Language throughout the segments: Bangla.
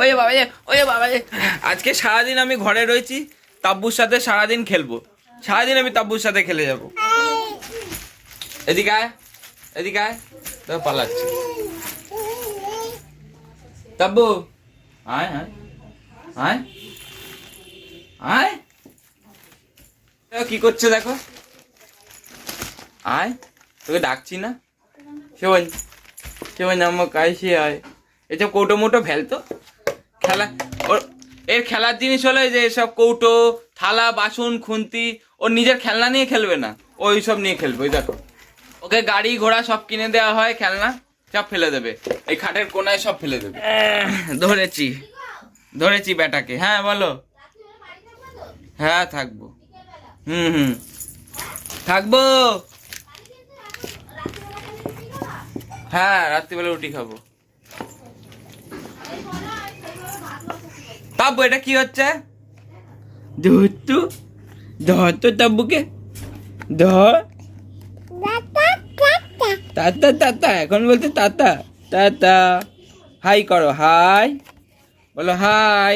ওই বাবা যে, ওই বাবা যে, আজকে সারাদিন আমি ঘরে রয়েছি, তাব্বুর সাথে সারাদিন খেলবো। সারাদিন আমি তাব্বুর সাথে খেলে যাবো। এদিকে আয়, এদিকে আয়, তো পালাচ্ছে। তাব্বু আয় আয় আয় আয়, কি করছে দেখো, আয়, তোকে ডাকছি না? শোন শোন, আমার কাছে আয়। এসব কৌটো মোটো ফেলতো, খেলা ওর, এর খেলার জিনিস হলো যে সব কৌটো থালা বাসন খুন্তি, ওর নিজের খেলনা নিয়ে খেলবে না, ওই সব নিয়ে খেলবে। ওই দেখো, ওকে গাড়ি ঘোড়া সব কিনে দেওয়া হয়, খেলনা সব ফেলে দেবে, এই খাটের কোনায় সব ফেলে দেবে। ধরেছি ধরেছি বেটাকে। হ্যাঁ বলো। হ্যাঁ থাকবো, হুম থাকবো। হ্যাঁ রাত্রিবেলা রুটি খাবো। তাব্বু এটা কি হচ্ছে? ধরতো, ধর তো তাব্বুকে, ধর। তাতা তাতা, এখন বলতে তাতা তাতা। হাই করো, হাই বলো, হাই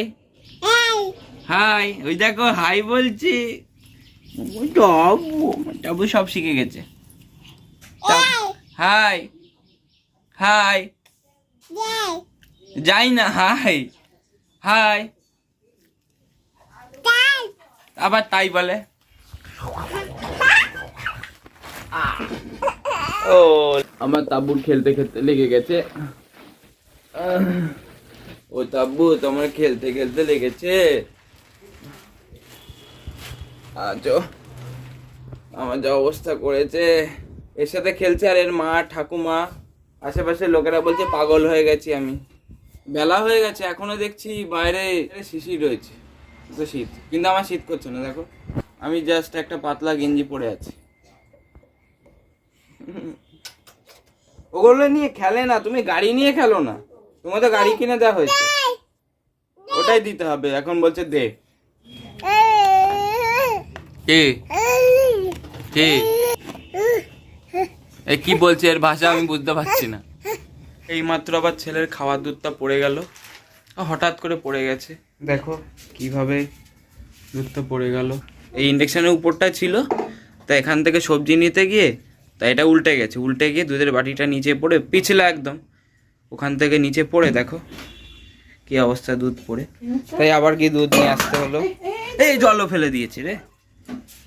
হাই। ওই দেখো হাই বলছি। তাব্বু সব শিখে গেছে। হাই হাই, যাই না, হাই হাই, আবার তাই বলে। ও আমার তাব্বুর খেলতে খেলতে লেগে গেছে। ও তাব্বু, তোমার খেলতে খেলতে লেগেছে। আজো আমার যা অবস্থা করেছে, এর সাথে খেলছে আর এর মা ঠাকুমা আশেপাশে লোকেরা বলছে পাগল হয়ে গেছি আমি। বেলা হয়ে গেছে, এখনো দেখছি বাইরে শিশির রয়েছে, তো শীত, কিন্তু আমার শীত করছে না। দেখো আমি জাস্ট একটা পাতলা গেঞ্জি পরে আছি। ওগুলো নিয়ে খেলে না, তুমি গাড়ি নিয়ে খেলো না, তোমার তো গাড়ি কিনে দেওয়া হয়েছে, ওটাই দিতে হবে। এখন বলছে দে। কে কে কি বলছে, এর ভাষা আমি বুঝতে পারছি না। এই মাত্র আবার ছেলের খাওয়ার দুধটা পড়ে গেল, হঠাৎ করে পড়ে গেছে। দেখো কিভাবে দুধটা পড়ে গেল। এই ইন্ডাকশানের উপরটা ছিল, তা এখান থেকে সবজি নিতে গিয়ে তা এটা উল্টে গেছে, উল্টে গিয়ে দুধের বাটিটা নিচে পড়ে, পিছলা একদম, ওখান থেকে নিচে পড়ে দেখো কি অবস্থা, দুধ পড়ে। তাই আবার কি দুধ নিয়ে আসতে হলো। এই জলও ফেলে দিয়েছি রে।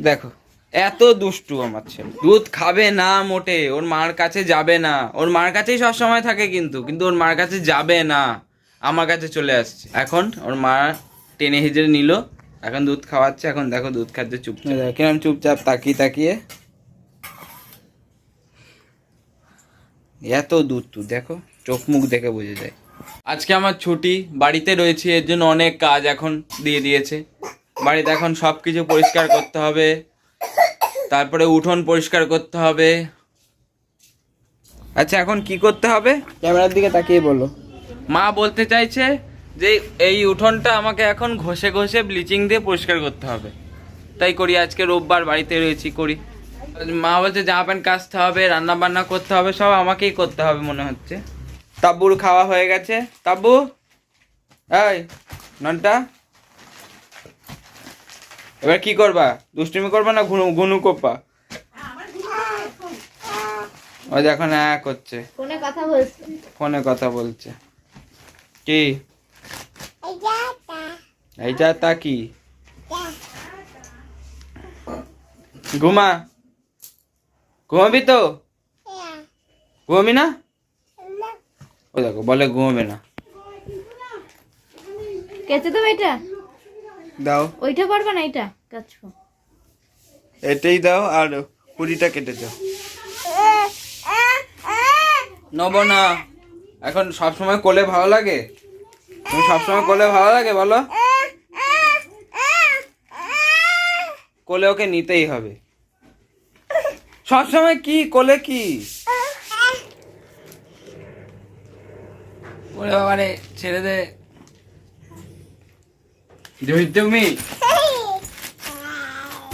দেখো এত দুষ্টু আমার ছেলে, দুধ খাবে না মোটে, ওর মার কাছে যাবে না। ওর মার কাছেই সবসময় থাকে, কিন্তু ওর মার কাছে যাবে না, আমার কাছে চলে আসছে। এখন ওর মা টেনে হিজড়ে নিল, এখন দুধ খাওয়াচ্ছে। এখন দেখো দুধ খাচ্ছে চুপচাপ, কিরম চুপচাপ তাকিয়ে তাকিয়ে। এত দুধ তুই দেখো, চোখ মুখ দেখে বুঝে যায়। আজকে আমার ছুটি, বাড়িতে রয়েছি, এর জন্য অনেক কাজ এখন দিয়ে দিয়েছে। বাড়িতে এখন সব কিছু পরিষ্কার করতে হবে, তারপরে উঠোন পরিষ্কার করতে হবে। আচ্ছা এখন কি করতে হবে, ক্যামেরার দিকে তাকিয়ে বলো। মা বলতে চাইছে যে এই উঠোনটা আমাকে এখন ঘষে ঘষে ব্লিচিং দিয়ে পরিষ্কার করতে হবে। তাই করি, আজকে রোববার বাড়িতে রয়েছি, করি। মা বলছে জামা প্যান্ট কাচতে হবে, রান্না বান্না করতে হবে, সব আমাকেই করতে হবে মনে হচ্ছে। তাব্বুর খাওয়া হয়ে গেছে। তাব্বু এই ননটা, এবার কি করবা, দুষ্টুমি করবা না ঘুনু কোপা? ওই দেখো না করছে, ফোনে কথা বলছে। কি এইটা তা কি, ঘুমা, ঘুমাবি তো? ঘুমাবি না? ও দেখো বলে ঘুমাবে না। কেটে দেবো এটা, দাও। ওইটা পারবে না, এটা কাটবো, এটাই দাও আর কুড়িটা কেটে দাও। নেবো না, এখন সবসময় কোলে ভালো লাগে? তুমি সবসময় কোলে ভালো লাগে বলো? কোলে ওকে নিতেই হবে সবসময়। কি কোলে কি, ওরে বাবা রে, ছেড়ে দে। তুমি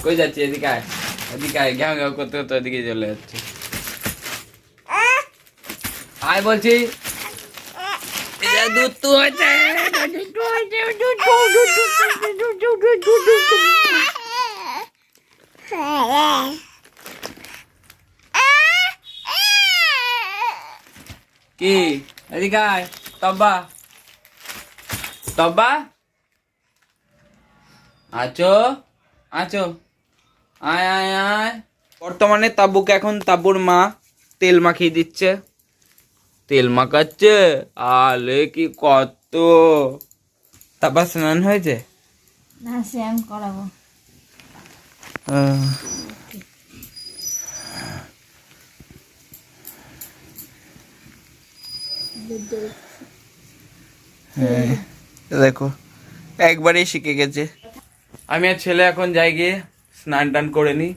কই যাচ্ছি? এদিকে আয়, এদিকে আয়, ঘ্যাও ঘ্যাও করতে করতে ওদিকে চলে যাচ্ছে। আয় বলছি, দুধ তো হয়েছে। কি এদিকে আয়, তব্বা তব্বা, আছো আছো, আয় আয় আয়। বর্তমানে তাব্বুকে এখন তাব্বুর মা তেল মাখিয়ে দিচ্ছে, তেল মাখাচ্ছে। আলে কি কত! তারপর স্নান হয়েছে? না স্যাম করাবো। হ্যাঁ দেখো একবারেই শিখে গেছে। আমি আর ছেলে এখন যাই গিয়ে স্নান টান করে নিই।